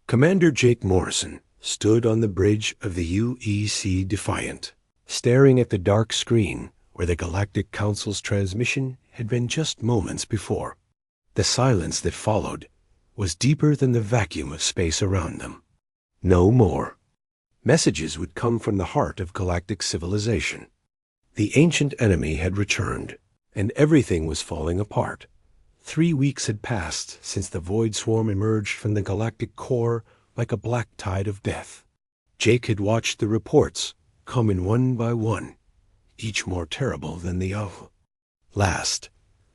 Commander Jake Morrison stood on the bridge of the UEC Defiant, staring at the dark screen where the Galactic Council's transmission had been just moments before. The silence that followed was deeper than the vacuum of space around them. No more. Messages would come from the heart of galactic civilization. The ancient enemy had returned, and everything was falling apart. 3 weeks had passed since the void swarm emerged from the galactic core like a black tide of death. Jake had watched the reports come in one by one, each more terrible than the other. Last,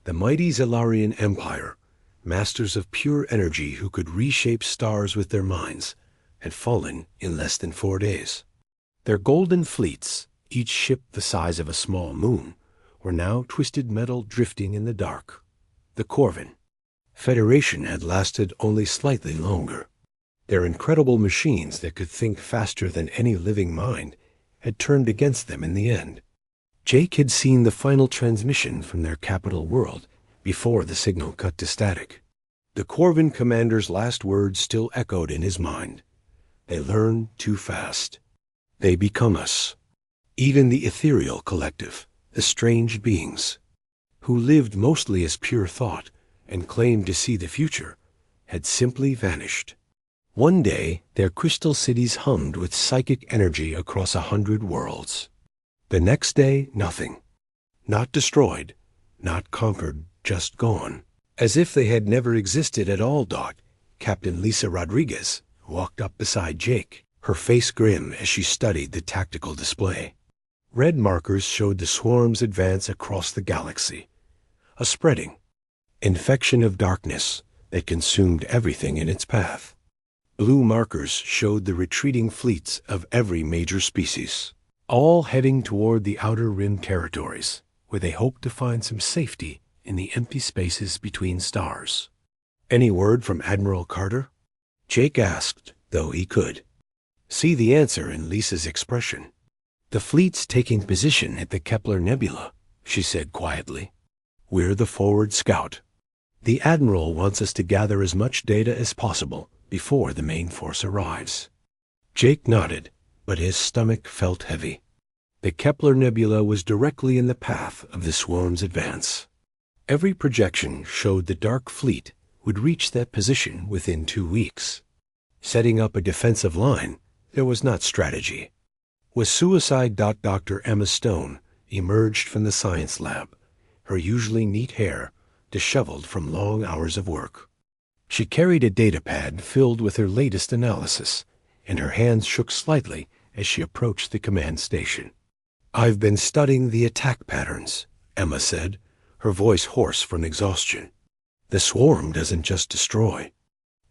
the mighty Zellarian Empire, masters of pure energy who could reshape stars with their minds, had fallen in less than 4 days. Their golden fleets, each ship the size of a small moon, were now twisted metal drifting in the dark. The Corvin Federation had lasted only slightly longer. Their incredible machines that could think faster than any living mind had turned against them in the end. Jake had seen the final transmission from their capital world before the signal cut to static. The Corvin commander's last words still echoed in his mind. They learn too fast. They become us. Even the ethereal collective, the strange beings, who lived mostly as pure thought and claimed to see the future, had simply vanished. One day, their crystal cities hummed with psychic energy across 100 worlds. The next day, nothing. Not destroyed, not conquered, just gone. As if they had never existed at all. Captain Lisa Rodriguez walked up beside Jake, her face grim as she studied the tactical display. Red markers showed the swarm's advance across the galaxy. A spreading infection of darkness that consumed everything in its path. Blue markers showed the retreating fleets of every major species, all heading toward the Outer Rim territories, where they hoped to find some safety in the empty spaces between stars. Any word from Admiral Carter? Jake asked, though he could see the answer in Lisa's expression. The fleet's taking position at the Kepler Nebula, she said quietly. We're the forward scout. The Admiral wants us to gather as much data as possible before the main force arrives. Jake nodded, but his stomach felt heavy. The Kepler Nebula was directly in the path of the swarm's advance. Every projection showed the Dark Fleet would reach that position within 2 weeks. Setting up a defensive line, there was not strategy. With suicide. Dr. Emma Stone emerged from the science lab, her usually neat hair disheveled from long hours of work. She carried a data pad filled with her latest analysis, and her hands shook slightly as she approached the command station. I've been studying the attack patterns, Emma said, her voice hoarse from exhaustion. The swarm doesn't just destroy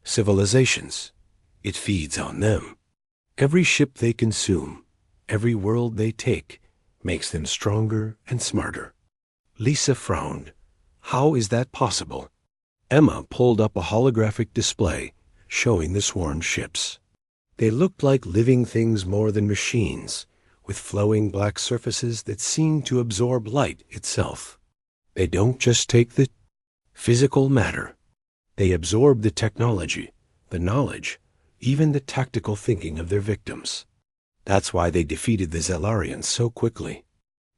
civilizations. It feeds on them. Every ship they consume, every world they take, makes them stronger and smarter. Lisa frowned. How is that possible? Emma pulled up a holographic display showing the swarm ships. They looked like living things more than machines, with flowing black surfaces that seemed to absorb light itself. They don't just take the physical matter. They absorb the technology, the knowledge, even the tactical thinking of their victims. That's why they defeated the Zellarians so quickly.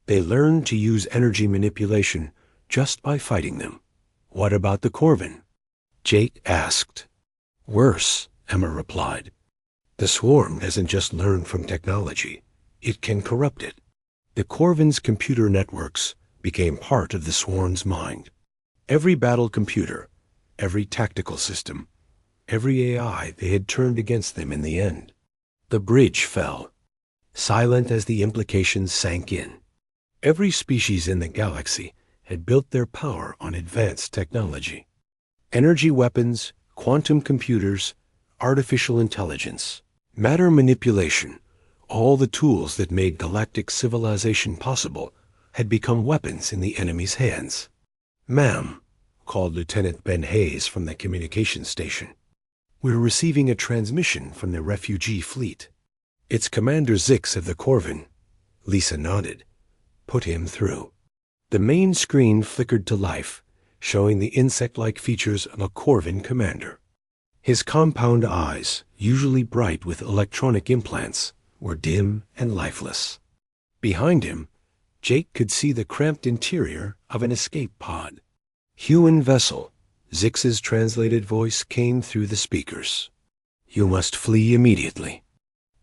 They learned to use energy manipulation just by fighting them. What about the Corvin? Jake asked. Worse, Emma replied. The swarm hasn't just learned from technology. It can corrupt it. The Corvin's computer networks became part of the swarm's mind. Every battle computer, every tactical system, every AI they had turned against them in the end. The bridge fell, silent as the implications sank in. Every species in the galaxy had built their power on advanced technology. Energy weapons, quantum computers, artificial intelligence, matter manipulation, all the tools that made galactic civilization possible had become weapons in the enemy's hands. Ma'am, called Lieutenant Ben Hayes from the communications station. We're receiving a transmission from the refugee fleet. It's Commander Zix of the Corvin. Lisa nodded. Put him through. The main screen flickered to life, showing the insect-like features of a Corvin commander. His compound eyes, usually bright with electronic implants, were dim and lifeless. Behind him, Jake could see the cramped interior of an escape pod. "Human vessel," Zix's translated voice came through the speakers. "You must flee immediately.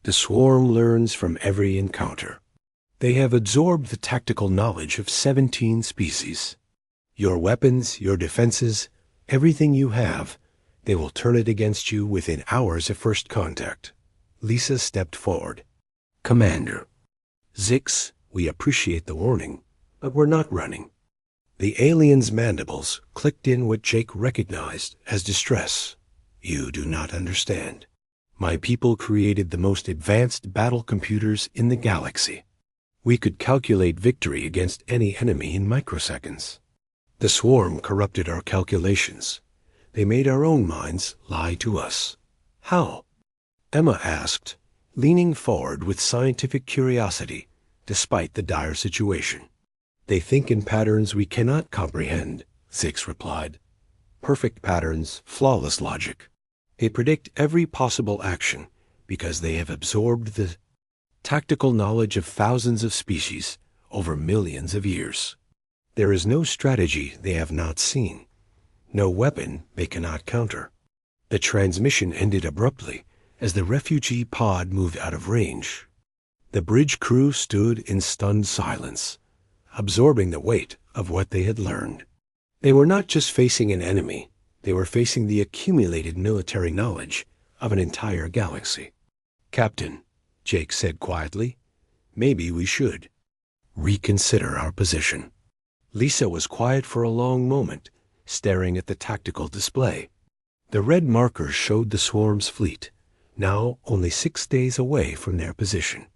The swarm learns from every encounter. They have absorbed the tactical knowledge of 17 species. Your weapons, your defenses, everything you have, they will turn it against you within hours of first contact." Lisa stepped forward. "Commander." "Zix, we appreciate the warning, but we're not running." The alien's mandibles clicked in what Jake recognized as distress. "You do not understand. My people created the most advanced battle computers in the galaxy. We could calculate victory against any enemy in microseconds. The swarm corrupted our calculations. They made our own minds lie to us." "How?" Emma asked, leaning forward with scientific curiosity, despite the dire situation. "They think in patterns we cannot comprehend," Zix replied. "Perfect patterns, flawless logic. They predict every possible action because they have absorbed the tactical knowledge of thousands of species over millions of years. There is no strategy they have not seen, no weapon they cannot counter." The transmission ended abruptly as the refugee pod moved out of range. The bridge crew stood in stunned silence, absorbing the weight of what they had learned. They were not just facing an enemy, they were facing the accumulated military knowledge of an entire galaxy. "Captain," Jake said quietly, "maybe we should reconsider our position." Lisa was quiet for a long moment, staring at the tactical display. The red markers showed the swarm's fleet, now only 6 days away from their position.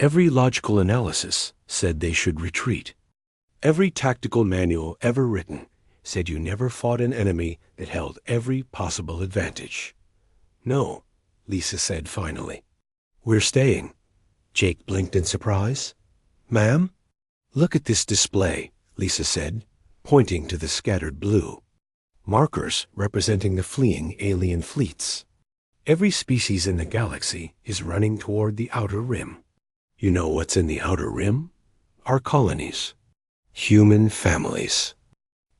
Every logical analysis said they should retreat. Every tactical manual ever written said you never fought an enemy that held every possible advantage. "No," Lisa said finally. "We're staying." Jake blinked in surprise. "Ma'am?" "Look at this display," Lisa said, pointing to the scattered blue. "Markers representing the fleeing alien fleets. Every species in the galaxy is running toward the outer rim. You know what's in the outer rim? Our colonies. Human families.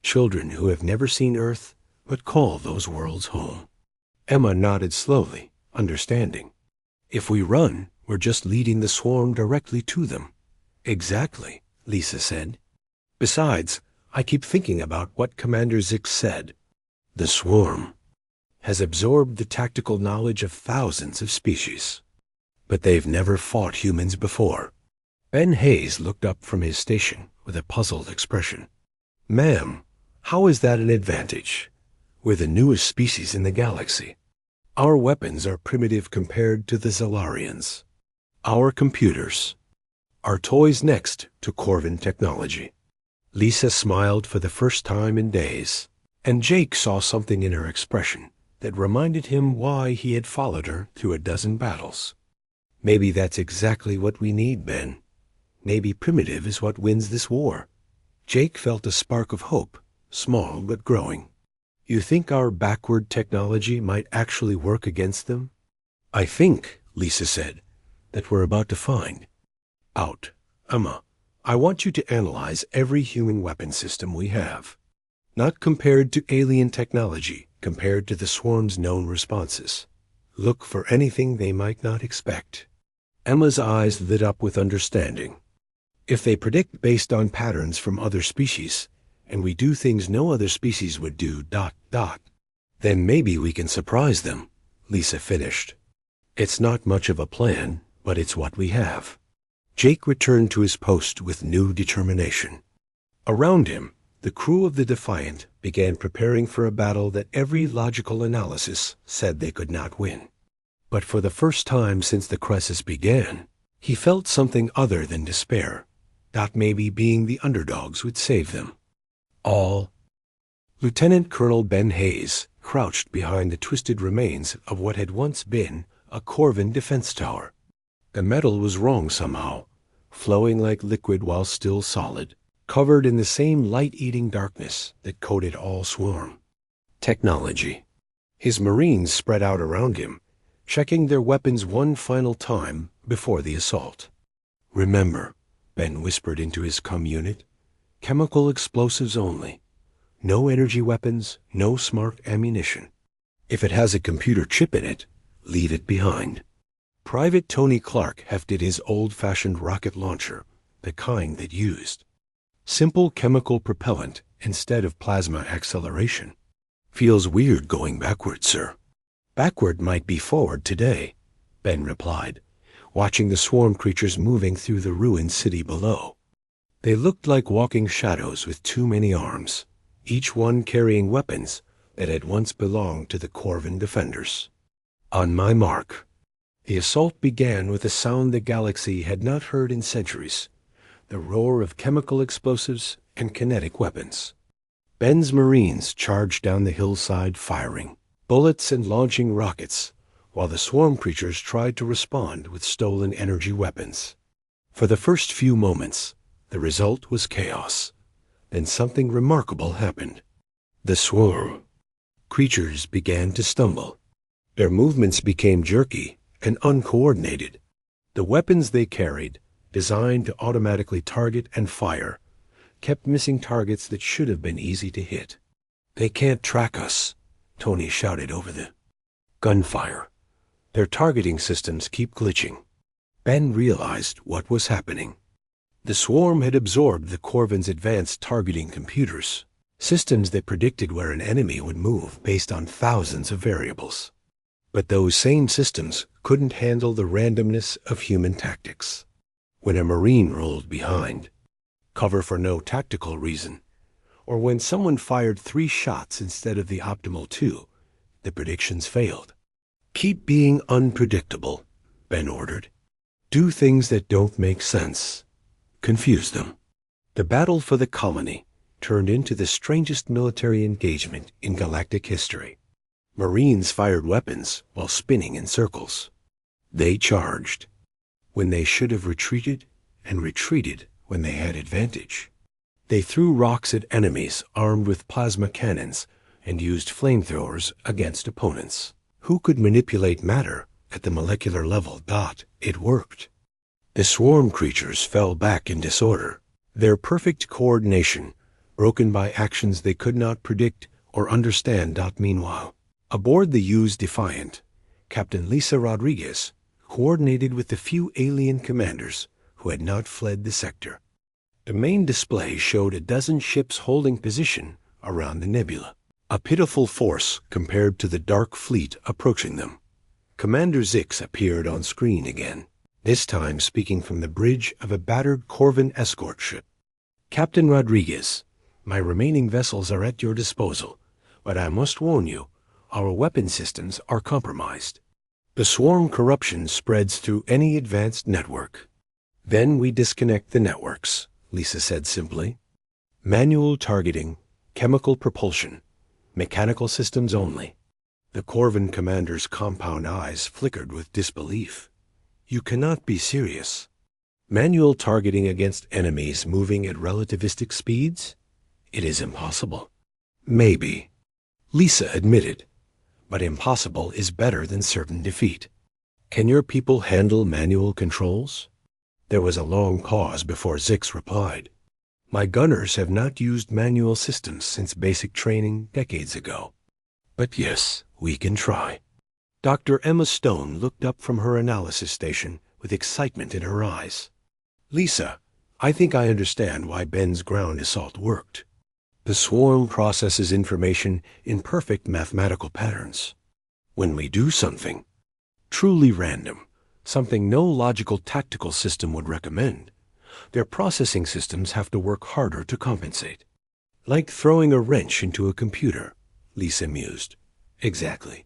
Children who have never seen Earth but call those worlds home." Emma nodded slowly, understanding. "If we run, we're just leading the swarm directly to them." "Exactly," Lisa said. "Besides, I keep thinking about what Commander Zix said. The swarm has absorbed the tactical knowledge of thousands of species, but they've never fought humans before." Ben Hayes looked up from his station with a puzzled expression. "Ma'am, how is that an advantage? We're the newest species in the galaxy. Our weapons are primitive compared to the Zalarians. Our computers are toys next to Corvin technology." Lisa smiled for the first time in days, and Jake saw something in her expression that reminded him why he had followed her through a dozen battles. "Maybe that's exactly what we need, Ben. Maybe primitive is what wins this war." Jake felt a spark of hope, small but growing. "You think our backward technology might actually work against them?" "I think," Lisa said, "that we're about to find out. Emma, I want you to analyze every human weapon system we have. Not compared to alien technology, compared to the swarm's known responses. Look for anything they might not expect." Emma's eyes lit up with understanding. "If they predict based on patterns from other species, and we do things no other species would do, ... then maybe we can surprise them," Lisa finished. "It's not much of a plan, but it's what we have." Jake returned to his post with new determination. Around him, the crew of the Defiant began preparing for a battle that every logical analysis said they could not win. But for the first time since the crisis began, he felt something other than despair, that maybe being the underdogs would save them. Lieutenant Colonel Ben Hayes crouched behind the twisted remains of what had once been a Corvin defense tower. The metal was wrong somehow, flowing like liquid while still solid, covered in the same light-eating darkness that coated all swarm. Technology. His Marines spread out around him, checking their weapons one final time before the assault. "Remember," Ben whispered into his unit, "chemical explosives only. No energy weapons, no smart ammunition. If it has a computer chip in it, leave it behind." Private Tony Clark hefted his old-fashioned rocket launcher, the kind that used simple chemical propellant instead of plasma acceleration. "Feels weird going backward, sir." "Backward might be forward today," Ben replied, watching the swarm creatures moving through the ruined city below. They looked like walking shadows with too many arms, each one carrying weapons that had once belonged to the Corvan defenders. On my mark. The assault began with a sound the galaxy had not heard in centuries, the roar of chemical explosives and kinetic weapons. Ben's Marines charged down the hillside firing bullets and launching rockets, while the swarm creatures tried to respond with stolen energy weapons. For the first few moments, the result was chaos. Then something remarkable happened. The swarm creatures began to stumble. Their movements became jerky and uncoordinated. The weapons they carried, designed to automatically target and fire, kept missing targets that should have been easy to hit. "They can't track us," Tony shouted over the gunfire. "Their targeting systems keep glitching." Ben realized what was happening. The swarm had absorbed the Corvan's advanced targeting computers, systems that predicted where an enemy would move based on thousands of variables. But those same systems couldn't handle the randomness of human tactics. When a Marine rolled behind, cover for no tactical reason, or when someone fired 3 shots instead of the optimal 2, the predictions failed. "Keep being unpredictable," Ben ordered. "Do things that don't make sense. Confuse them." The battle for the colony turned into the strangest military engagement in galactic history. Marines fired weapons while spinning in circles. They charged when they should have retreated, and retreated when they had advantage. They threw rocks at enemies armed with plasma cannons and used flamethrowers against opponents who could manipulate matter at the molecular level. It worked. The swarm creatures fell back in disorder, their perfect coordination broken by actions they could not predict or understand. Meanwhile, aboard the U's Defiant, Captain Lisa Rodriguez coordinated with the few alien commanders who had not fled the sector. The main display showed a dozen ships holding position around the nebula, a pitiful force compared to the dark fleet approaching them. Commander Zix appeared on screen again, this time speaking from the bridge of a battered Corvan escort ship. "Captain Rodriguez, my remaining vessels are at your disposal, but I must warn you, our weapon systems are compromised. The swarm corruption spreads through any advanced network. Then we disconnect the networks," Lisa said simply. "Manual targeting, chemical propulsion, mechanical systems only." The Corvan commander's compound eyes flickered with disbelief. "You cannot be serious. Manual targeting against enemies moving at relativistic speeds? It is impossible." "Maybe," Lisa admitted, "but impossible is better than certain defeat. Can your people handle manual controls?" There was a long pause before Zix replied. "My gunners have not used manual systems since basic training decades ago. But yes, we can try." Dr. Emma Stone looked up from her analysis station with excitement in her eyes. "Lisa, I think I understand why Ben's ground assault worked. The swarm processes information in perfect mathematical patterns. When we do something truly random, something no logical tactical system would recommend, their processing systems have to work harder to compensate. Like throwing a wrench into a computer," Lisa mused. "Exactly.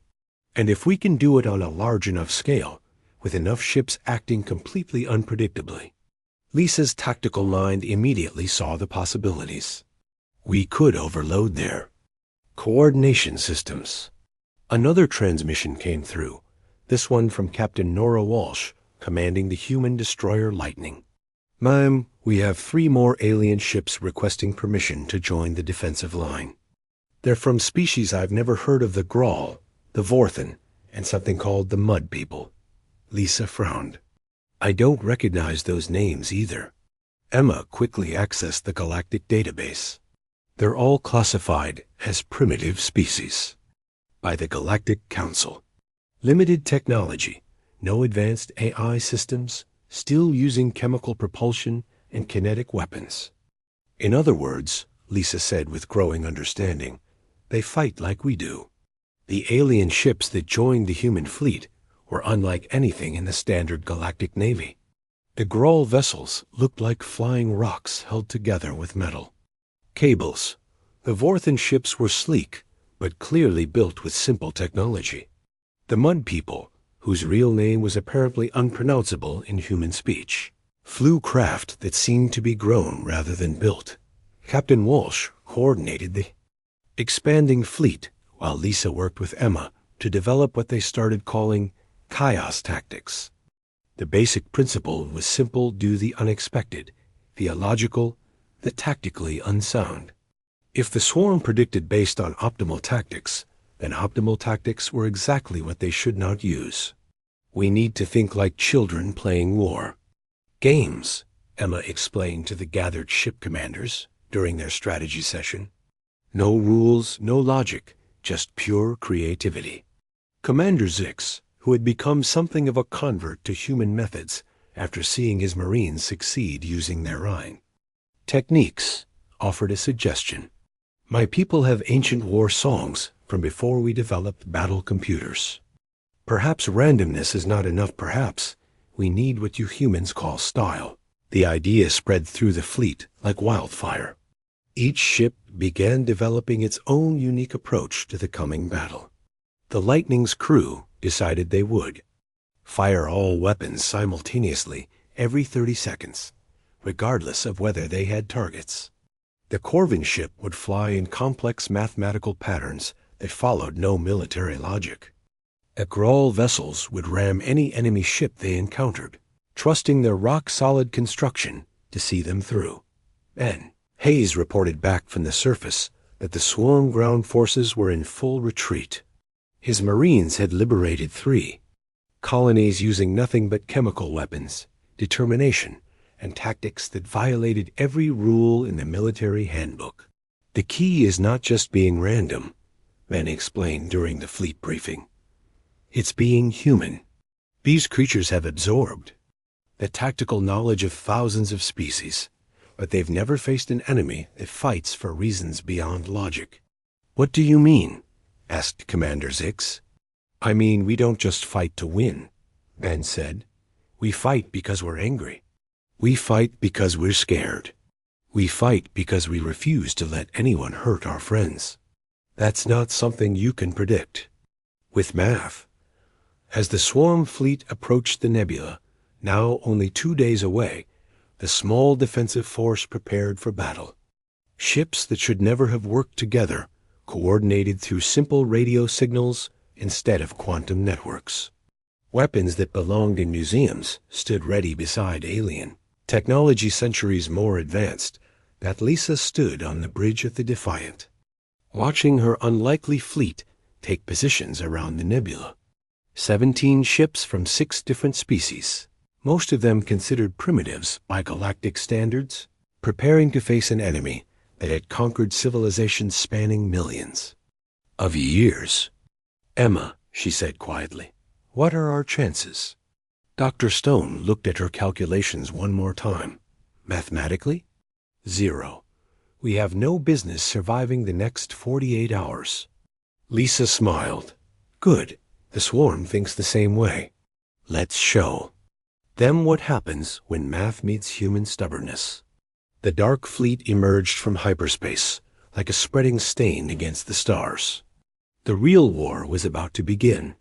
And if we can do it on a large enough scale, with enough ships acting completely unpredictably." Lisa's tactical mind immediately saw the possibilities. "We could overload their coordination systems." Another transmission came through, this one from Captain Nora Walsh, commanding the human destroyer Lightning. "Ma'am, we have 3 more alien ships requesting permission to join the defensive line. They're from species I've never heard of, the Grawl, the Vorthen, and something called the Mud People. Lisa frowned. I don't recognize those names either. Emma quickly accessed the galactic database. They're all classified as primitive species by the Galactic Council. Limited technology, no advanced AI systems, still using chemical propulsion and kinetic weapons. In other words, Lisa said with growing understanding, they fight like we do. The alien ships that joined the human fleet were unlike anything in the standard galactic navy. The Grawl vessels looked like flying rocks held together with metal. Cables. The Vorthen ships were sleek, but clearly built with simple technology. The Mud People, whose real name was apparently unpronounceable in human speech, flew craft that seemed to be grown rather than built. Captain Walsh coordinated the expanding fleet, while Lisa worked with Emma to develop what they started calling chaos tactics. The basic principle was simple: do the unexpected, the illogical, the tactically unsound. If the swarm predicted based on optimal tactics, then optimal tactics were exactly what they should not use. We need to think like children playing war. Games, Emma explained to the gathered ship commanders during their strategy session. No rules, no logic, just pure creativity. Commander Zix, who had become something of a convert to human methods after seeing his Marines succeed using their Rhine techniques, offered a suggestion. My people have ancient war songs from before we developed battle computers. Perhaps randomness is not enough, perhaps we need what you humans call style. The idea spread through the fleet like wildfire. Each ship began developing its own unique approach to the coming battle. The Lightning's crew decided they would fire all weapons simultaneously every 30 seconds, regardless of whether they had targets. The Corvin ship would fly in complex mathematical patterns that followed no military logic. The Grawl vessels would ram any enemy ship they encountered, trusting their rock-solid construction to see them through. Then, Hayes reported back from the surface that the swarm ground forces were in full retreat. His Marines had liberated 3 colonies using nothing but chemical weapons, determination, and tactics that violated every rule in the military handbook. The key is not just being random, Van explained during the fleet briefing. It's being human. These creatures have absorbed the tactical knowledge of thousands of species, but they've never faced an enemy that fights for reasons beyond logic. What do you mean? Asked Commander Zix. I mean, we don't just fight to win, Van said. We fight because we're angry. We fight because we're scared. We fight because we refuse to let anyone hurt our friends. That's not something you can predict. With math. As the swarm fleet approached the nebula, now only 2 days away, the small defensive force prepared for battle. Ships that should never have worked together, coordinated through simple radio signals instead of quantum networks. Weapons that belonged in museums stood ready beside alien technology centuries more advanced, that Lisa stood on the bridge of the Defiant, watching her unlikely fleet take positions around the nebula. 17 ships from 6 different species, most of them considered primitives by galactic standards, preparing to face an enemy that had conquered civilizations spanning millions of years. Emma, she said quietly, what are our chances? Dr. Stone looked at her calculations one more time. Mathematically? 0. We have no business surviving the next 48 hours. Lisa smiled. Good. The swarm thinks the same way. Let's show them what happens when math meets human stubbornness. The dark fleet emerged from hyperspace, like a spreading stain against the stars. The real war was about to begin.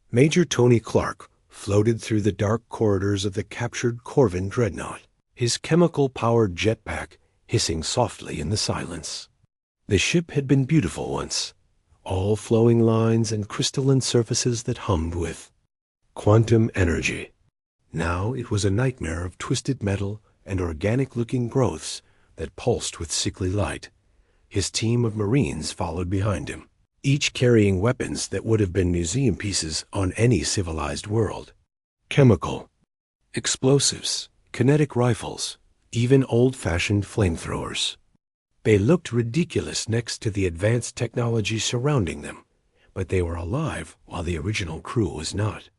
Major Tony Clark floated through the dark corridors of the captured Corvin dreadnought, his chemical-powered jetpack hissing softly in the silence. The ship had been beautiful once, all flowing lines and crystalline surfaces that hummed with quantum energy. Now it was a nightmare of twisted metal and organic-looking growths that pulsed with sickly light. His team of Marines followed behind him. each carrying weapons that would have been museum pieces on any civilized world. Chemical, explosives, kinetic rifles, even old-fashioned flamethrowers. They looked ridiculous next to the advanced technology surrounding them, but they were alive while the original crew was not.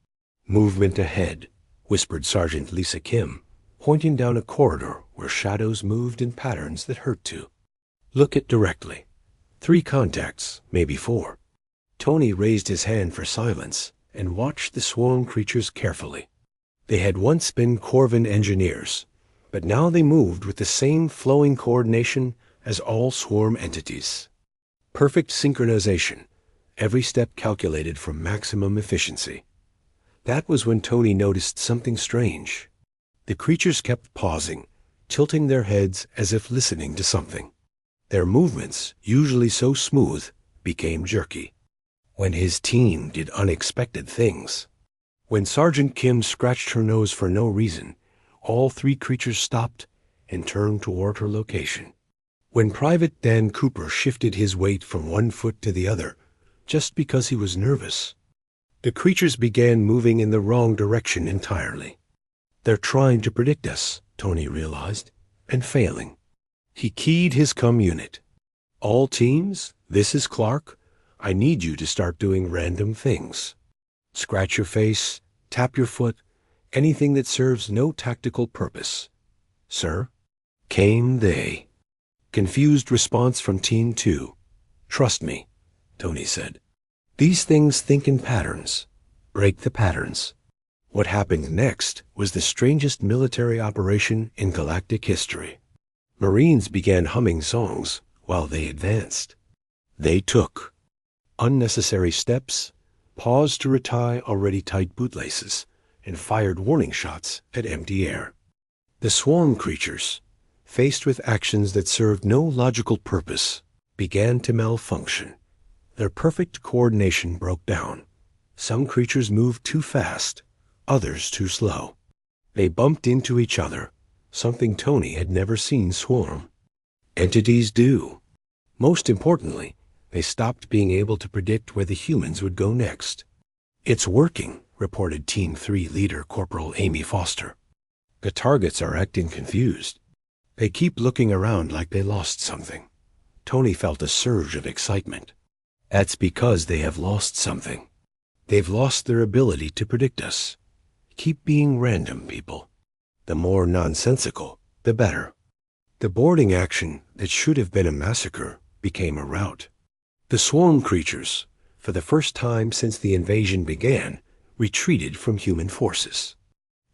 "Movement ahead," whispered Sergeant Lisa Kim, pointing down a corridor where shadows moved in patterns that hurt to. "Look it directly. 3 contacts, maybe 4. Tony raised his hand for silence and watched the swarm creatures carefully. They had once been Corvin engineers, but now they moved with the same flowing coordination as all swarm entities. Perfect synchronization, every step calculated for maximum efficiency. That was when Tony noticed something strange. The creatures kept pausing, tilting their heads as if listening to something. Their movements, usually so smooth, became jerky. When his team did unexpected things. When Sergeant Kim scratched her nose for no reason, all 3 creatures stopped and turned toward her location. When Private Dan Cooper shifted his weight from one foot to the other, just because he was nervous, the creatures began moving in the wrong direction entirely. "They're trying to predict us," Tony realized, and failing. He keyed his comm unit. "All teams, this is Clark. I need you to start doing random things. Scratch your face, tap your foot, anything that serves no tactical purpose." "Sir?" Came they. Confused response from Team 2. "Trust me," Tony said. "These things think in patterns. Break the patterns." What happened next was the strangest military operation in galactic history. Marines began humming songs while they advanced. They took unnecessary steps, paused to retie already tight bootlaces, and fired warning shots at empty air. The swarm creatures, faced with actions that served no logical purpose, began to malfunction. Their perfect coordination broke down. Some creatures moved too fast, others too slow. They bumped into each other, something Tony had never seen swarm. Entities do. Most importantly, they stopped being able to predict where the humans would go next. "It's working," reported Team 3 leader Corporal Amy Foster. "The targets are acting confused. They keep looking around like they lost something." Tony felt a surge of excitement. "That's because they have lost something. They've lost their ability to predict us. Keep being random, people. The more nonsensical, the better." The boarding action that should have been a massacre became a rout. The swarm creatures, for the first time since the invasion began, retreated from human forces.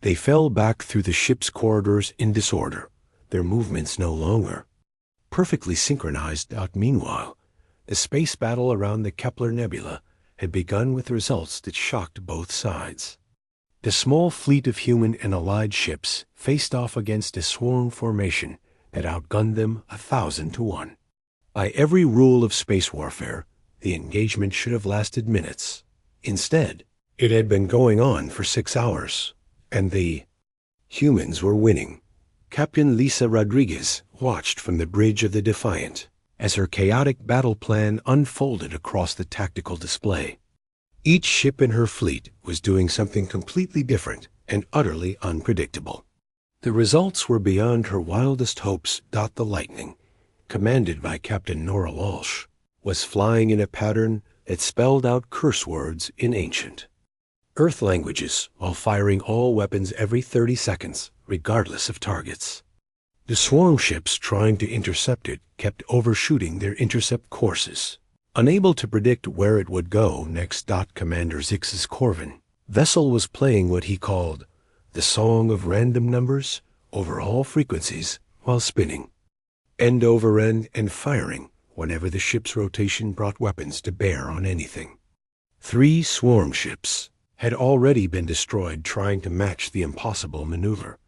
They fell back through the ship's corridors in disorder, their movements no longer perfectly synchronized out. Meanwhile, the space battle around the Kepler Nebula had begun with results that shocked both sides. The small fleet of human and allied ships faced off against a swarm formation that outgunned them 1,000 to 1. By every rule of space warfare, the engagement should have lasted minutes. Instead, it had been going on for 6 hours, and the humans were winning. Captain Lisa Rodriguez watched from the bridge of the Defiant as her chaotic battle plan unfolded across the tactical display. Each ship in her fleet was doing something completely different and utterly unpredictable. The results were beyond her wildest hopes. The Lightning, commanded by Captain Nora Walsh, was flying in a pattern that spelled out curse words in Ancient Earth languages while firing all weapons every 30 seconds, regardless of targets. The swarm ships trying to intercept it kept overshooting their intercept courses. Unable to predict where it would go next. Commander Zix's Corvin vessel was playing what he called the song of random numbers over all frequencies while spinning, end over end, and firing whenever the ship's rotation brought weapons to bear on anything. 3 swarm ships had already been destroyed trying to match the impossible maneuver.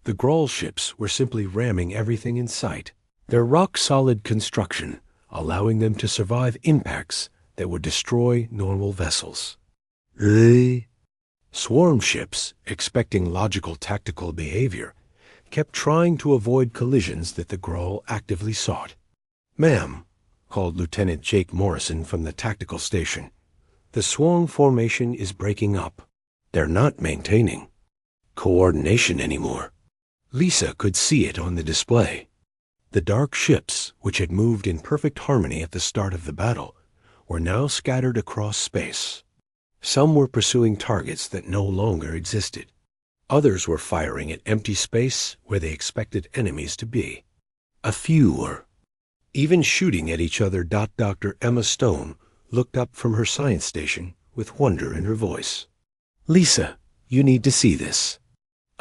The Grawl ships were simply ramming everything in sight, their rock-solid construction allowing them to survive impacts that would destroy normal vessels. The swarm ships, expecting logical tactical behavior, kept trying to avoid collisions that the Grawl actively sought. "Ma'am, called Lieutenant Jake Morrison from the tactical station. "The swarm formation is breaking up. They're not maintaining coordination anymore." Lisa could see it on the display. The dark ships, which had moved in perfect harmony at the start of the battle, were now scattered across space. Some were pursuing targets that no longer existed. Others were firing at empty space where they expected enemies to be. A few were even shooting at each other. Dr. Emma Stone looked up from her science station with wonder in her voice. "Lisa, you need to see this.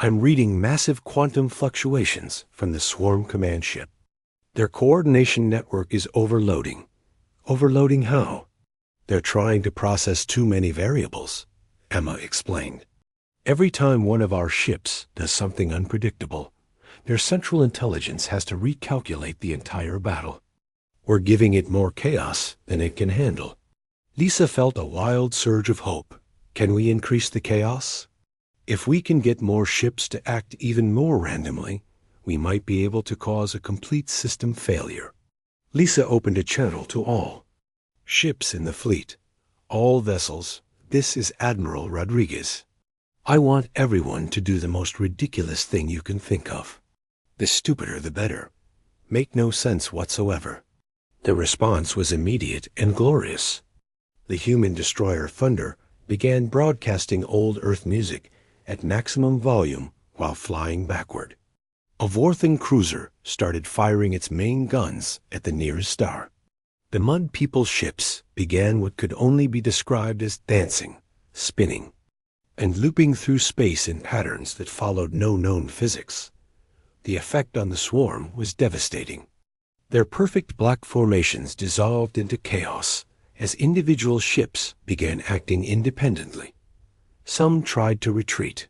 I'm reading massive quantum fluctuations from the swarm command ship. Their coordination network is overloading." "Overloading how?" "They're trying to process too many variables," Emma explained. "Every time one of our ships does something unpredictable, their central intelligence has to recalculate the entire battle. We're giving it more chaos than it can handle." Lisa felt a wild surge of hope. "Can we increase the chaos? If we can get more ships to act even more randomly, we might be able to cause a complete system failure." Lisa opened a channel to all ships in the fleet, all vessels. "This is Admiral Rodriguez. I want everyone to do the most ridiculous thing you can think of. The stupider the better. Make no sense whatsoever." The response was immediate and glorious. The human destroyer Thunder began broadcasting old Earth music at maximum volume while flying backward. A Vorthan cruiser started firing its main guns at the nearest star. The Mud People ships began what could only be described as dancing, spinning, and looping through space in patterns that followed no known physics. The effect on the swarm was devastating. Their perfect black formations dissolved into chaos as individual ships began acting independently. Some tried to retreat.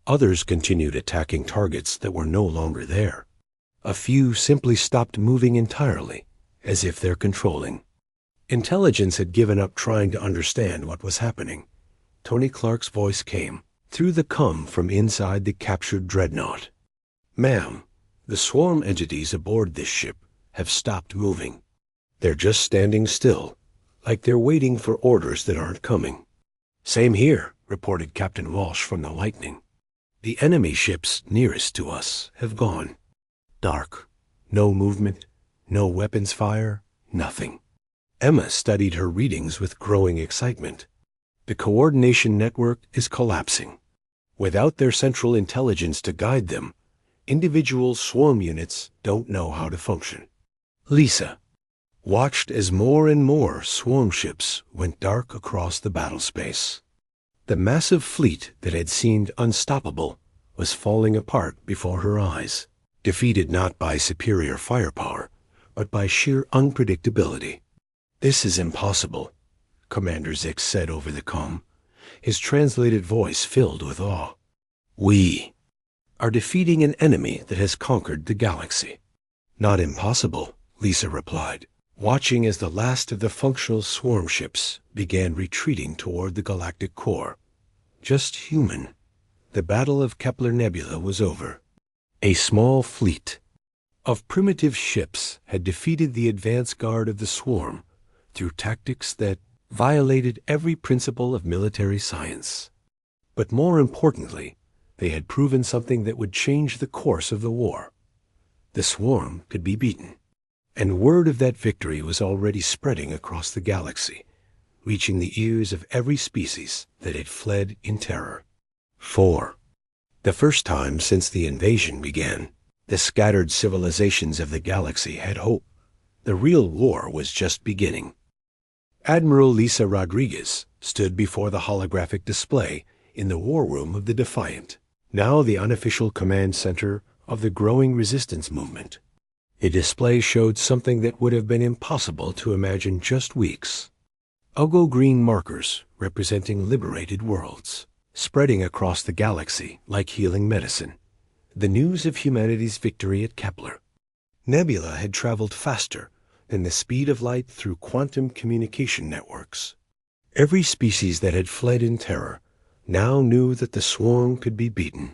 Others continued attacking targets that were no longer there. A few simply stopped moving entirely, as if they're controlling. Intelligence had given up trying to understand what was happening. Tony Clark's voice came through the comm from inside the captured dreadnought. "Ma'am, the swarm entities aboard this ship have stopped moving. They're just standing still, like they're waiting for orders that aren't coming." "Same here," reported Captain Walsh from the Lightning. "The enemy ships nearest to us have gone. Dark. No movement, no weapons fire, nothing." Emma studied her readings with growing excitement. The coordination network is collapsing. Without their central intelligence to guide them, individual swarm units don't know how to function. Lisa watched as more and more swarm ships went dark across the battle space. The massive fleet that had seemed unstoppable was falling apart before her eyes, defeated not by superior firepower, but by sheer unpredictability. "This is impossible," Commander Zix said over the comm, his translated voice filled with awe. "We are defeating an enemy that has conquered the galaxy." "Not impossible," Lisa replied, watching as the last of the functional swarm ships began retreating toward the galactic core. "Just human." The Battle of Kepler Nebula was over. A small fleet of primitive ships had defeated the advance guard of the swarm through tactics that violated every principle of military science. But more importantly, they had proven something that would change the course of the war. The swarm could be beaten, and word of that victory was already spreading across the galaxy, reaching the ears of every species that had fled in terror. For the first time since the invasion began, the scattered civilizations of the galaxy had hope. The real war was just beginning. Admiral Lisa Rodriguez stood before the holographic display in the war room of the Defiant, now the unofficial command center of the growing resistance movement. The display showed something that would have been impossible to imagine just weeks. Uggo green markers representing liberated worlds, spreading across the galaxy like healing medicine. The news of humanity's victory at Kepler. Nebula had traveled faster than the speed of light through quantum communication networks. Every species that had fled in terror now knew that the swarm could be beaten.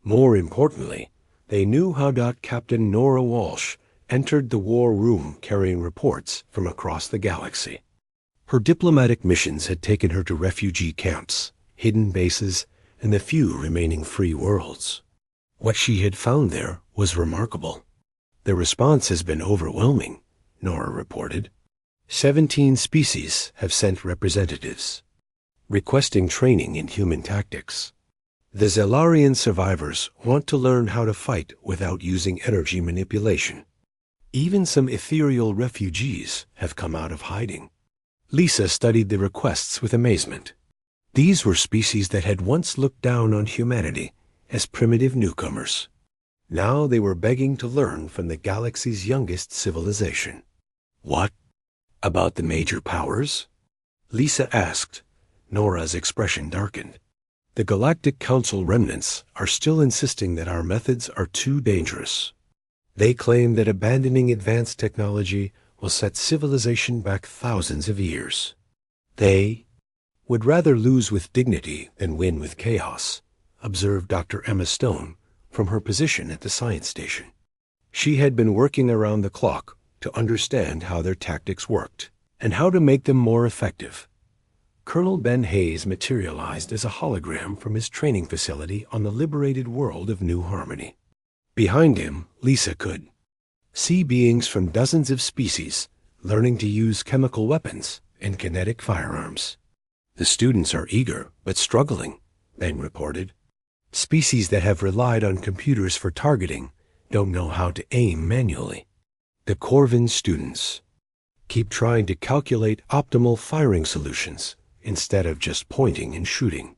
More importantly, they knew how Captain Nora Walsh entered the war room carrying reports from across the galaxy. Her diplomatic missions had taken her to refugee camps, hidden bases, and the few remaining free worlds. What she had found there was remarkable. The response has been overwhelming, Nora reported. 17 species have sent representatives, requesting training in human tactics. The Zelarian survivors want to learn how to fight without using energy manipulation. Even some ethereal refugees have come out of hiding. Lisa studied the requests with amazement. These were species that had once looked down on humanity as primitive newcomers. Now they were begging to learn from the galaxy's youngest civilization. What about the major powers? Lisa asked. Nora's expression darkened. The Galactic Council remnants are still insisting that our methods are too dangerous. They claim that abandoning advanced technology will set civilization back thousands of years. They would rather lose with dignity than win with chaos, observed Dr. Emma Stone from her position at the science station. She had been working around the clock to understand how their tactics worked and how to make them more effective. Colonel Ben Hayes materialized as a hologram from his training facility on the liberated world of New Harmony. Behind him, Lisa could see beings from dozens of species learning to use chemical weapons and kinetic firearms. The students are eager but struggling, Ben reported. Species that have relied on computers for targeting don't know how to aim manually. The Corvin students keep trying to calculate optimal firing solutions instead of just pointing and shooting.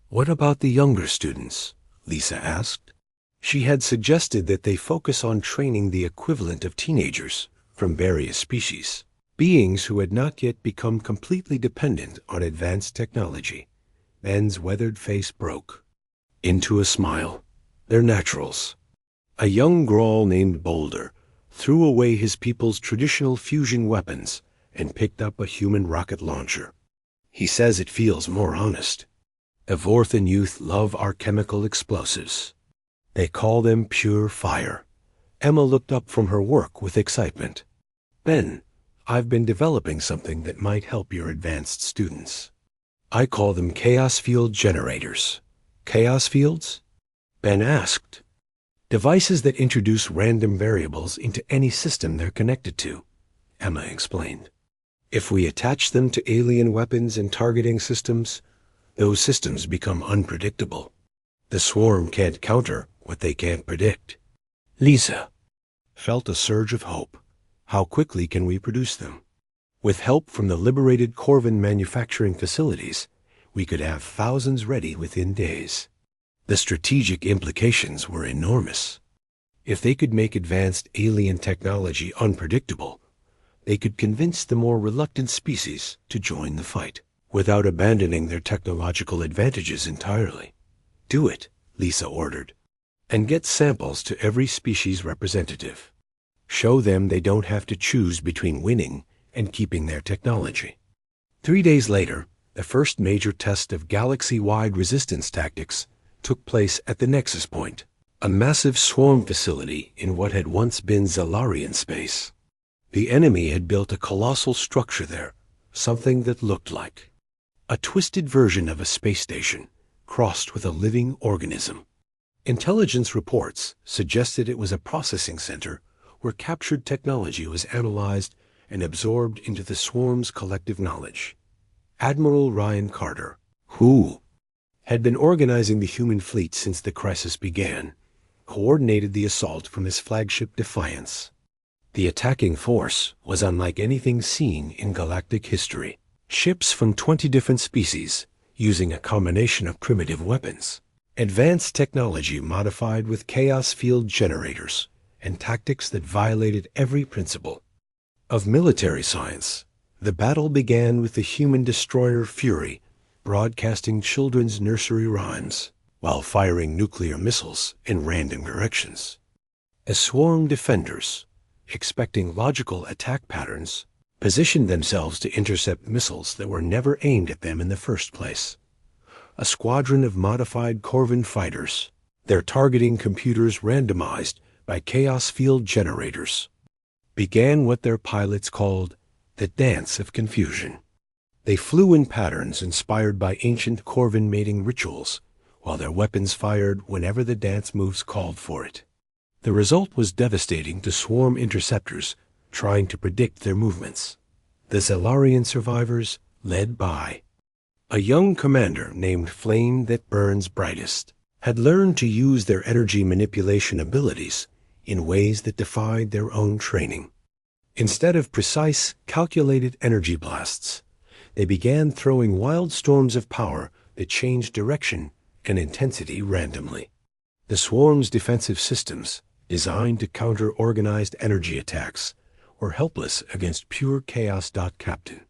What about the younger students? Lisa asked. She had suggested that they focus on training the equivalent of teenagers from various species, beings who had not yet become completely dependent on advanced technology. Ben's weathered face broke into a smile. They're naturals. A young Grawl named Boulder threw away his people's traditional fusion weapons and picked up a human rocket launcher. He says it feels more honest. Evorthan youth love our chemical explosives. They call them pure fire. Emma looked up from her work with excitement. Ben, I've been developing something that might help your advanced students. I call them chaos field generators. Chaos fields? Ben asked. Devices that introduce random variables into any system they're connected to, Emma explained. If we attach them to alien weapons and targeting systems, those systems become unpredictable. The swarm can't counter what they can't predict. Lisa felt a surge of hope. How quickly can we produce them? With help from the liberated Corvin manufacturing facilities, we could have thousands ready within days. The strategic implications were enormous. If they could make advanced alien technology unpredictable, they could convince the more reluctant species to join the fight without abandoning their technological advantages entirely. Do it, Lisa ordered, and get samples to every species representative. Show them they don't have to choose between winning and keeping their technology. 3 days later, the first major test of galaxy-wide resistance tactics took place at the Nexus Point, a massive swarm facility in what had once been Zelarian space. The enemy had built a colossal structure there, something that looked like a twisted version of a space station, crossed with a living organism. Intelligence reports suggested it was a processing center where captured technology was analyzed and absorbed into the swarm's collective knowledge. Admiral Ryan Carter, who had been organizing the human fleet since the crisis began, coordinated the assault from his flagship Defiance. The attacking force was unlike anything seen in galactic history. Ships from 20 different species, using a combination of primitive weapons, advanced technology modified with chaos field generators, and tactics that violated every principle of military science. The battle began with the human destroyer Fury broadcasting children's nursery rhymes while firing nuclear missiles in random directions. As swarm defenders, expecting logical attack patterns, positioned themselves to intercept missiles that were never aimed at them in the first place. A squadron of modified Corvin fighters, their targeting computers randomized by chaos field generators, began what their pilots called the Dance of Confusion. They flew in patterns inspired by ancient Corvin mating rituals, while their weapons fired whenever the dance moves called for it. The result was devastating to swarm interceptors trying to predict their movements. The Zellarian survivors led by a young commander named Flame That Burns Brightest, had learned to use their energy manipulation abilities in ways that defied their own training. Instead of precise, calculated energy blasts, they began throwing wild storms of power that changed direction and intensity randomly. The swarm's defensive systems, designed to counter organized energy attacks, were helpless against pure chaos. Captain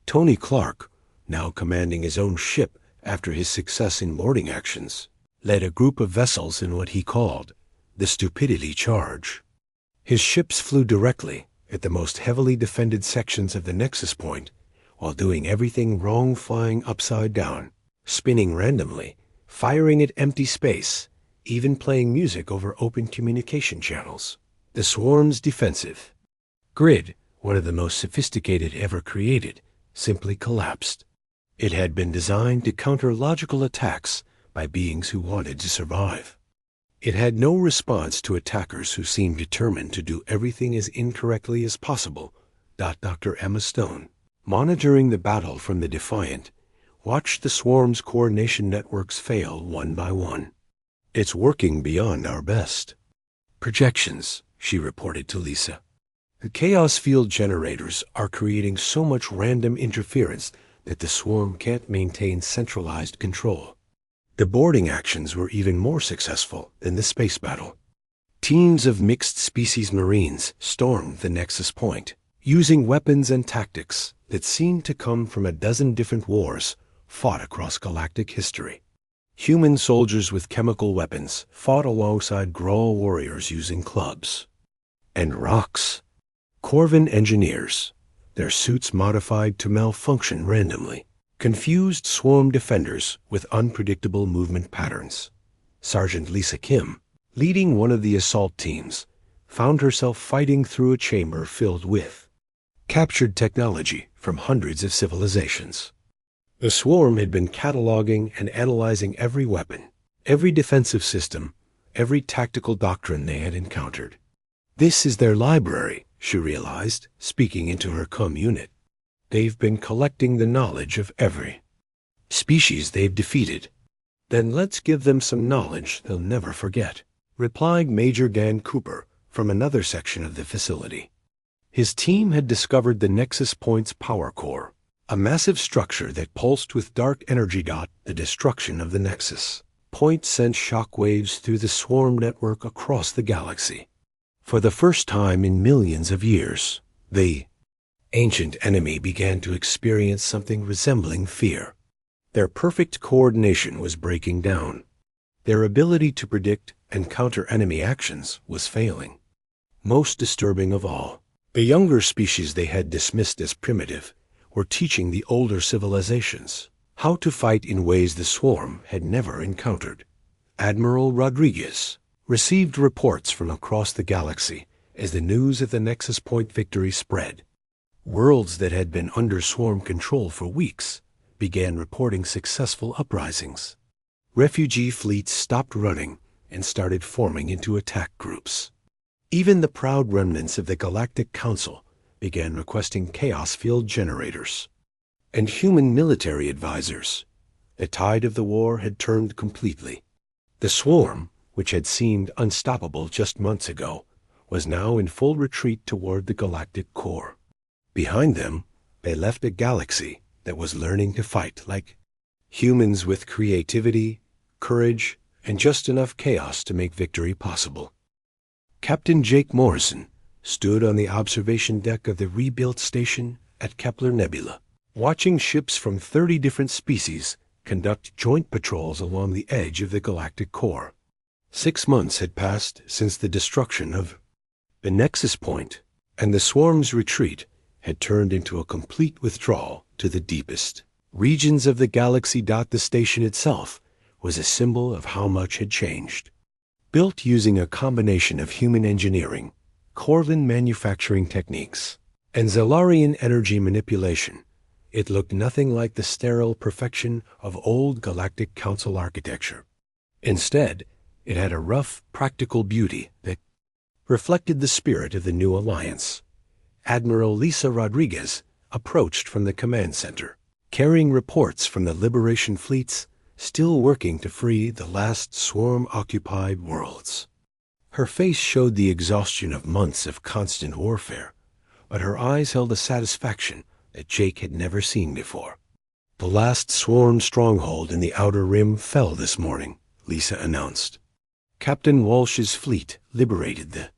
Tony Clark, now commanding his own ship after his success in boarding actions, led a group of vessels in what he called the Stupidity Charge. His ships flew directly at the most heavily defended sections of the Nexus Point, while doing everything wrong, flying upside down, spinning randomly, firing at empty space, even playing music over open communication channels. The swarm's defensive grid, one of the most sophisticated ever created, simply collapsed. It had been designed to counter logical attacks by beings who wanted to survive. It had no response to attackers who seemed determined to do everything as incorrectly as possible. Dr. Emma Stone, monitoring the battle from the Defiant, watched the swarm's coordination networks fail one by one. "It's working beyond our best projections," she reported to Lisa. "The chaos field generators are creating so much random interference that the swarm can't maintain centralized control." The boarding actions were even more successful than the space battle. Teams of mixed-species Marines stormed the Nexus Point, using weapons and tactics that seemed to come from a dozen different wars fought across galactic history. Human soldiers with chemical weapons fought alongside Grawl warriors using clubs and rocks. Corvin engineers, their suits modified to malfunction randomly, confused swarm defenders with unpredictable movement patterns. Sergeant Lisa Kim, leading one of the assault teams, found herself fighting through a chamber filled with captured technology from hundreds of civilizations. The swarm had been cataloging and analyzing every weapon, every defensive system, every tactical doctrine they had encountered. "This is their library," she realized, speaking into her comm unit. "They've been collecting the knowledge of every species they've defeated. Then let's give them some knowledge they'll never forget," replied Major Dan Cooper from another section of the facility. His team had discovered the Nexus Point's power core, a massive structure that pulsed with dark energy. The destruction of the Nexus Point sent shockwaves through the swarm network across the galaxy. For the first time in millions of years, the ancient enemy began to experience something resembling fear. Their perfect coordination was breaking down. Their ability to predict and counter enemy actions was failing. Most disturbing of all, the younger species they had dismissed as primitive were teaching the older civilizations how to fight in ways the swarm had never encountered. Admiral Rodriguez received reports from across the galaxy as the news of the Nexus Point victory spread. Worlds that had been under swarm control for weeks began reporting successful uprisings. Refugee fleets stopped running and started forming into attack groups. Even the proud remnants of the Galactic Council began requesting chaos field generators. And human military advisors. The tide of the war had turned completely. The swarm, which had seemed unstoppable just months ago, was now in full retreat toward the galactic core. Behind them, they left a galaxy that was learning to fight like humans, with creativity, courage, and just enough chaos to make victory possible. Captain Jake Morrison stood on the observation deck of the rebuilt station at Kepler Nebula, watching ships from 30 different species conduct joint patrols along the edge of the galactic core. 6 months had passed since the destruction of the Nexus Point, and the swarm's retreat had turned into a complete withdrawal to the deepest regions of the galaxy. The station itself was a symbol of how much had changed. Built using a combination of human engineering, Corvin manufacturing techniques, and Zellarian energy manipulation, it looked nothing like the sterile perfection of old Galactic Council architecture. Instead, it had a rough, practical beauty that reflected the spirit of the new alliance. Admiral Lisa Rodriguez approached from the command center, carrying reports from the Liberation fleets still working to free the last swarm-occupied worlds. Her face showed the exhaustion of months of constant warfare, but her eyes held a satisfaction that Jake had never seen before. The last swarm stronghold in the Outer Rim fell this morning, Lisa announced. Captain Walsh's fleet liberated the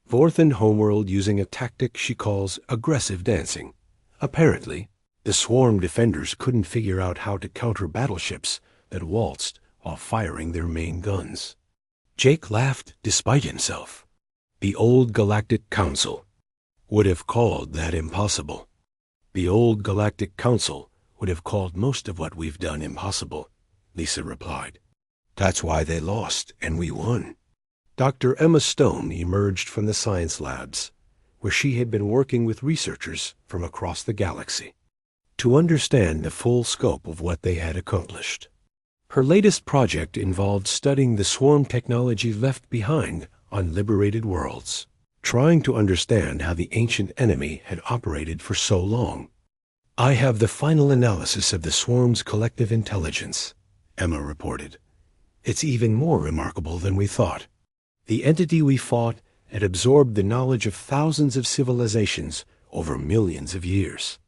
Vorthan homeworld using a tactic she calls aggressive dancing. Apparently, the swarm defenders couldn't figure out how to counter battleships that waltzed while firing their main guns. Jake laughed despite himself. The old Galactic Council would have called that impossible. The old Galactic Council would have called most of what we've done impossible, Lisa replied. That's why they lost and we won. Dr. Emma Stone emerged from the science labs, where she had been working with researchers from across the galaxy to understand the full scope of what they had accomplished. Her latest project involved studying the swarm technology left behind on liberated worlds, trying to understand how the ancient enemy had operated for so long. I have the final analysis of the swarm's collective intelligence, Emma reported. It's even more remarkable than we thought. The entity we fought had absorbed the knowledge of thousands of civilizations over millions of years.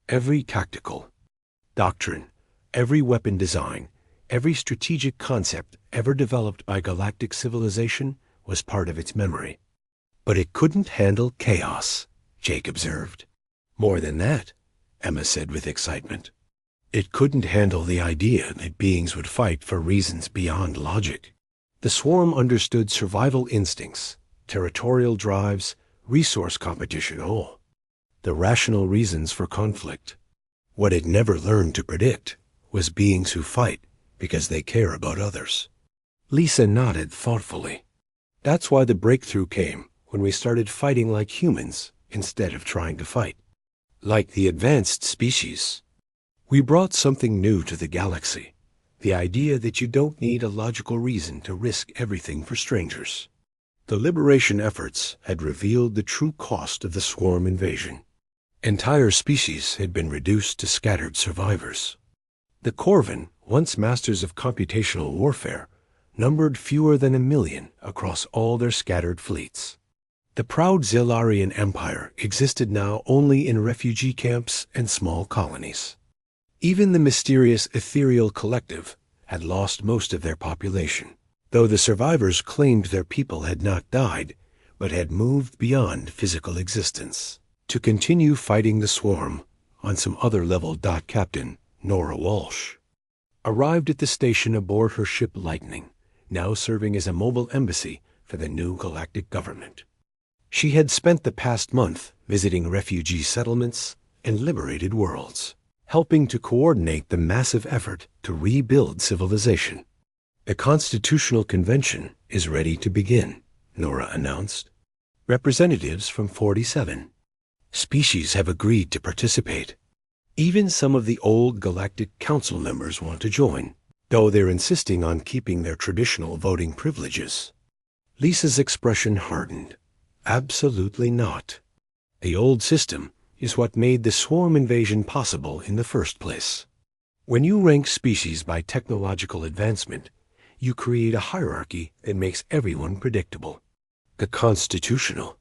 Every tactical doctrine, every weapon design, every strategic concept ever developed by galactic civilization was part of its memory. But it couldn't handle chaos, Jake observed. More than that, Emma said with excitement. It couldn't handle the idea that beings would fight for reasons beyond logic. The swarm understood survival instincts, territorial drives, resource competition, all. The rational reasons for conflict. What it never learned to predict was beings who fight because they care about others. Lisa nodded thoughtfully. That's why the breakthrough came when we started fighting like humans instead of trying to fight. Like the advanced species. We brought something new to the galaxy, the idea that you don't need a logical reason to risk everything for strangers. The liberation efforts had revealed the true cost of the swarm invasion. Entire species had been reduced to scattered survivors. The Corvin, once masters of computational warfare, numbered fewer than 1 million across all their scattered fleets. The proud Zellarian Empire existed now only in refugee camps and small colonies. Even the mysterious ethereal collective had lost most of their population, though the survivors claimed their people had not died, but had moved beyond physical existence to continue fighting the swarm on some other level. Captain Nora Walsh arrived at the station aboard her ship Lightning, now serving as a mobile embassy for the new galactic government. She had spent the past month visiting refugee settlements and liberated worlds, helping to coordinate the massive effort to rebuild civilization. The Constitutional Convention is ready to begin, Nora announced. Representatives from 47 species have agreed to participate. Even some of the old Galactic Council members want to join, though they're insisting on keeping their traditional voting privileges. Lisa's expression hardened. Absolutely not. The old system is what made the swarm invasion possible in the first place. When you rank species by technological advancement, you create a hierarchy that makes everyone predictable. The Constitutional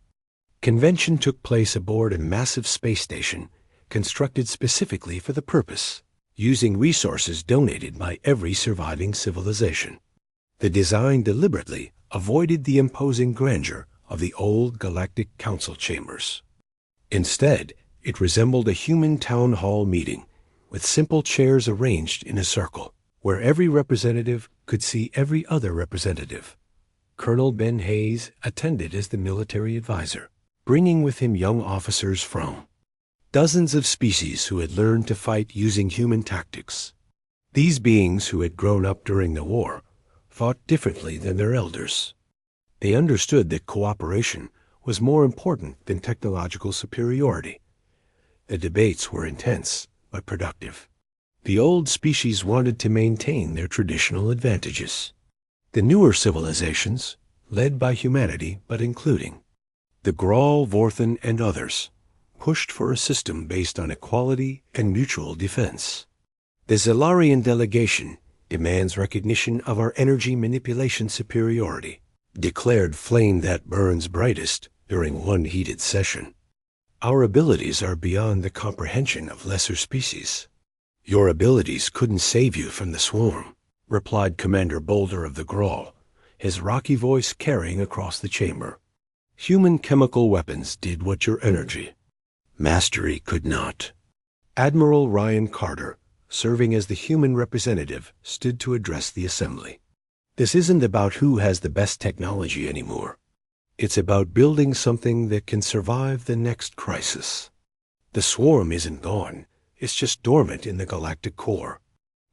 Convention took place aboard a massive space station constructed specifically for the purpose, using resources donated by every surviving civilization. The design deliberately avoided the imposing grandeur of the old Galactic Council chambers. Instead, it resembled a human town hall meeting, with simple chairs arranged in a circle, where every representative could see every other representative. Colonel Ben Hayes attended as the military advisor, bringing with him young officers from dozens of species who had learned to fight using human tactics. These beings, who had grown up during the war, fought differently than their elders. They understood that cooperation was more important than technological superiority. The debates were intense but productive. The old species wanted to maintain their traditional advantages. The newer civilizations, led by humanity but including the Grawl, Vorthen, and others, pushed for a system based on equality and mutual defense. The Zellarian delegation demands recognition of our energy manipulation superiority, declared flame that burns brightest during one heated session. Our abilities are beyond the comprehension of lesser species. Your abilities couldn't save you from the swarm, replied Commander Boulder of the Grawl, his rocky voice carrying across the chamber. Human chemical weapons did what your energy. Mastery could not. Admiral Ryan Carter, serving as the human representative, stood to address the assembly. This isn't about who has the best technology anymore. It's about building something that can survive the next crisis. The swarm isn't gone. It's just dormant in the galactic core.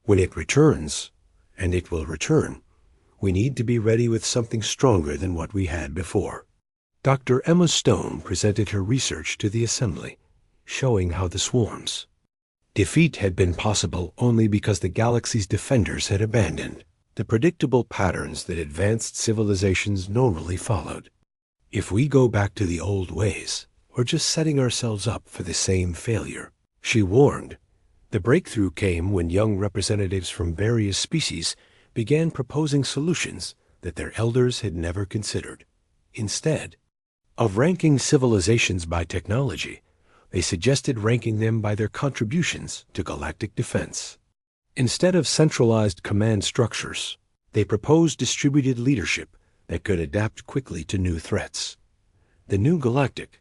When it returns, and it will return, we need to be ready with something stronger than what we had before. Dr. Emma Stone presented her research to the assembly, showing how the swarm's defeat had been possible only because the galaxy's defenders had abandoned the predictable patterns that advanced civilizations normally followed. If we go back to the old ways, we're just setting ourselves up for the same failure, she warned. The breakthrough came when young representatives from various species began proposing solutions that their elders had never considered. Instead of ranking civilizations by technology, they suggested ranking them by their contributions to galactic defense. Instead of centralized command structures, they proposed distributed leadership that could adapt quickly to new threats. The new Galactic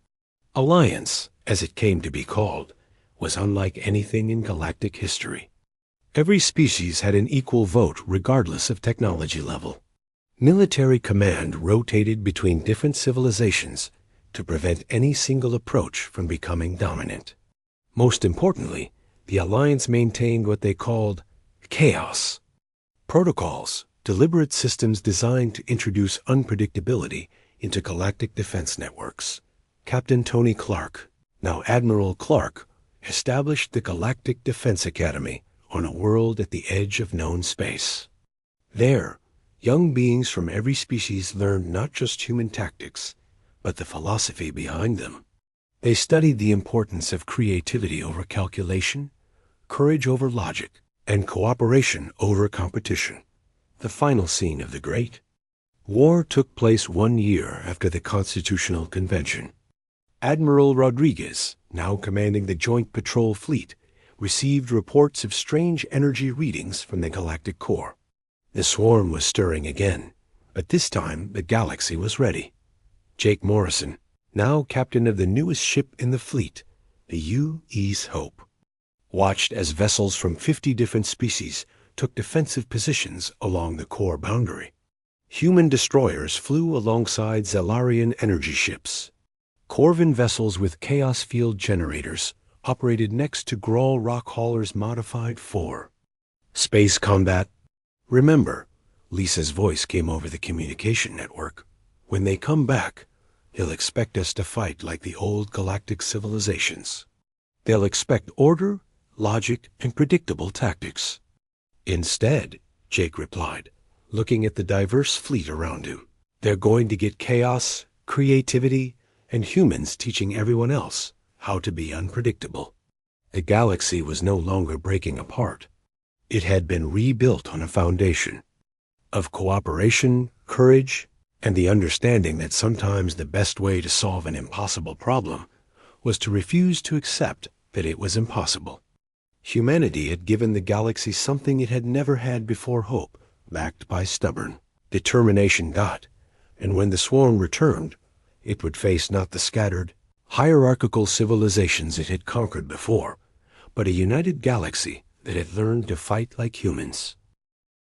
Alliance, as it came to be called, was unlike anything in galactic history. Every species had an equal vote regardless of technology level. Military command rotated between different civilizations to prevent any single approach from becoming dominant. Most importantly, the Alliance maintained what they called chaos protocols, deliberate systems designed to introduce unpredictability into galactic defense networks. Captain Tony Clark, now Admiral Clark, established the Galactic Defense Academy on a world at the edge of known space. There, young beings from every species learned not just human tactics, but the philosophy behind them. They studied the importance of creativity over calculation, courage over logic, and cooperation over competition. The final scene of the Great War took place 1 year after the Constitutional Convention. Admiral Rodriguez, now commanding the Joint Patrol Fleet, received reports of strange energy readings from the galactic core. The swarm was stirring again, but this time the galaxy was ready. Jake Morrison, now captain of the newest ship in the fleet, the U.E.'s Hope, watched as vessels from 50 different species took defensive positions along the core boundary. Human destroyers flew alongside Zellarian energy ships. Corvin vessels with chaos field generators operated next to Grawl rock haulers modified for space combat. Remember, Lisa's voice came over the communication network. When they come back, he'll expect us to fight like the old galactic civilizations. They'll expect order, logic, and predictable tactics. Instead, Jake replied, looking at the diverse fleet around him, they're going to get chaos, creativity, and humans teaching everyone else how to be unpredictable. The galaxy was no longer breaking apart. It had been rebuilt on a foundation of cooperation, courage, and the understanding that sometimes the best way to solve an impossible problem was to refuse to accept that it was impossible. Humanity had given the galaxy something it had never had before: hope, backed by stubborn determination. And when the swarm returned, it would face not the scattered, hierarchical civilizations it had conquered before, but a united galaxy that had learned to fight like humans.